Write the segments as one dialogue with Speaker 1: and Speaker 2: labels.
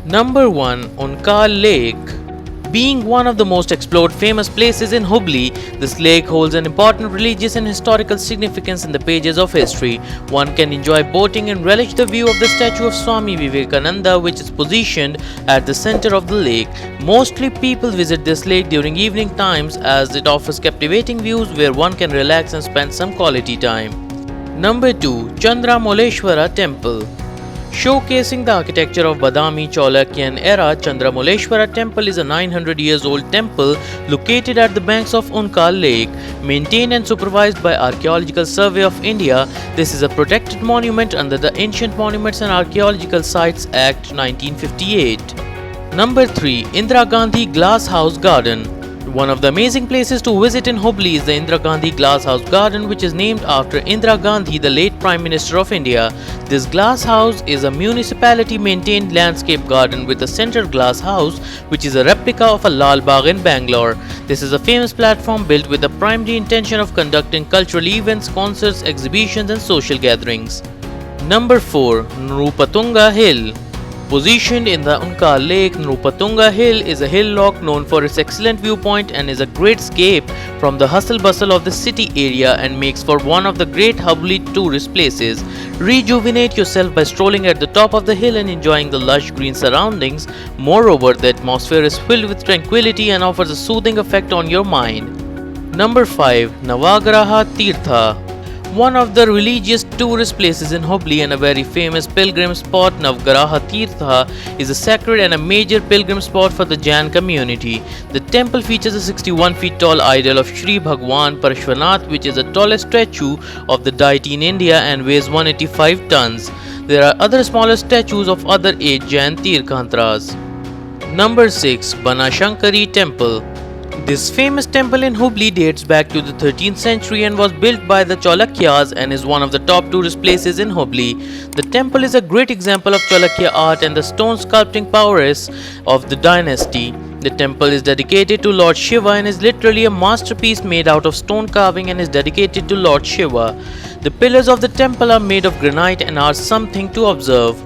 Speaker 1: Number 1. Onkar Lake. Being one of the most explored famous places in Hubli, this lake holds an important religious and historical significance in the pages of history. One can enjoy boating and relish the view of the statue of Swami Vivekananda, which is positioned at the center of the lake. Mostly people visit this lake during evening times as it offers captivating views where one can relax and spend some quality time. Number 2. Chandramoleshwara Temple. Showcasing the architecture of Badami Cholakyan era, Chandramoleshwara Temple is a 900 years old temple located at the banks of Onkar Lake. Maintained and supervised by Archaeological Survey of India, this is a protected monument under the Ancient Monuments and Archaeological Sites Act 1958. Number 3. Indira Gandhi Glass House Garden. One of the amazing places to visit in Hubli is the Indira Gandhi Glass House Garden, which is named after Indira Gandhi, the late Prime Minister of India. This glass house is a municipality maintained landscape garden with a central glass house, which is a replica of a Lal Bagh in Bangalore. This is a famous platform built with the primary intention of conducting cultural events, concerts, exhibitions and social gatherings. Number 4. Nrupatunga Hill. Positioned in the Onkar Lake, Nrupatunga Hill is a hillock known for its excellent viewpoint and is a great escape from the hustle bustle of the city area and makes for one of the great Hubli tourist places. Rejuvenate yourself by strolling at the top of the hill and enjoying the lush green surroundings. Moreover, the atmosphere is filled with tranquility and offers a soothing effect on your mind. Number 5. Navagraha Tirtha. One of the religious tourist places in Hubli and a very famous pilgrim spot, Navagraha Tirtha is a sacred and a major pilgrim spot for the Jain community. The temple features a 61 feet tall idol of Sri Bhagwan Parashvanath, which is the tallest statue of the deity in India and weighs 185 tons. There are other smaller statues of other 8 Jain Tirthakras. Number 6. Banashankari Temple. This famous temple in Hubli dates back to the 13th century and was built by the Cholukyas and is one of the top tourist places in Hubli. The temple is a great example of Cholukya art and the stone sculpting prowess of the dynasty. The temple is dedicated to Lord Shiva and is literally a masterpiece made out of stone carving and is dedicated to Lord Shiva. The pillars of the temple are made of granite and are something to observe.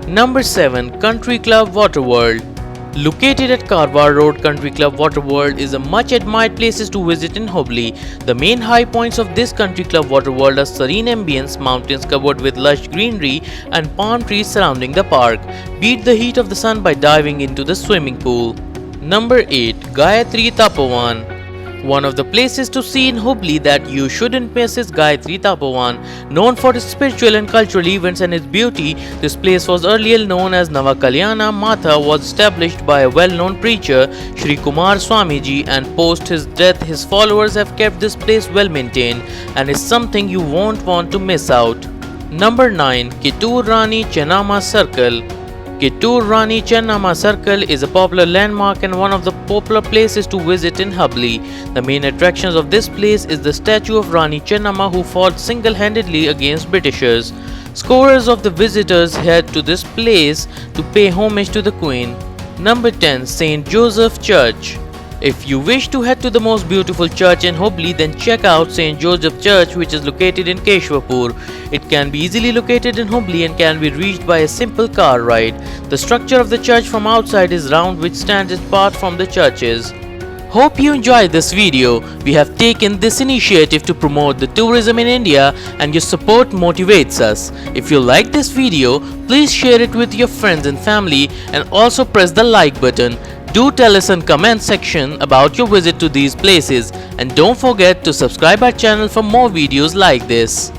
Speaker 1: Number 7. Country Club Waterworld. Located at Karwar Road, Country Club Waterworld is a much admired place to visit in Hubli. The main high points of this Country Club Waterworld are serene ambience, mountains covered with lush greenery and palm trees surrounding the park. Beat the heat of the sun by diving into the swimming pool. Number 8. Gayatri Tapovan. One of the places to see in Hubli that you shouldn't miss is Gayatri Tapovan. Known for its spiritual and cultural events and its beauty, this place was earlier known as Navakalyana Matha, was established by a well-known preacher, Sri Kumar Swamiji, and post his death his followers have kept this place well maintained and is something you won't want to miss out. Number 9. Kittur Rani Chennamma Circle. Kittur Rani Chennamma Circle is a popular landmark and one of the popular places to visit in Hubli. The main attractions of this place is the statue of Rani Chennamma, who fought single-handedly against Britishers. Scores of the visitors head to this place to pay homage to the Queen. Number 10. St. Joseph Church. If you wish to head to the most beautiful church in Hubli, then check out St. Joseph Church, which is located in Keshwapur. It can be easily located in Hubli and can be reached by a simple car ride. The structure of the church from outside is round, which stands apart from the churches. Hope you enjoyed this video. We have taken this initiative to promote the tourism in India and your support motivates us. If you like this video, please share it with your friends and family and also press the like button. Do tell us in comment section about your visit to these places and don't forget to subscribe our channel for more videos like this.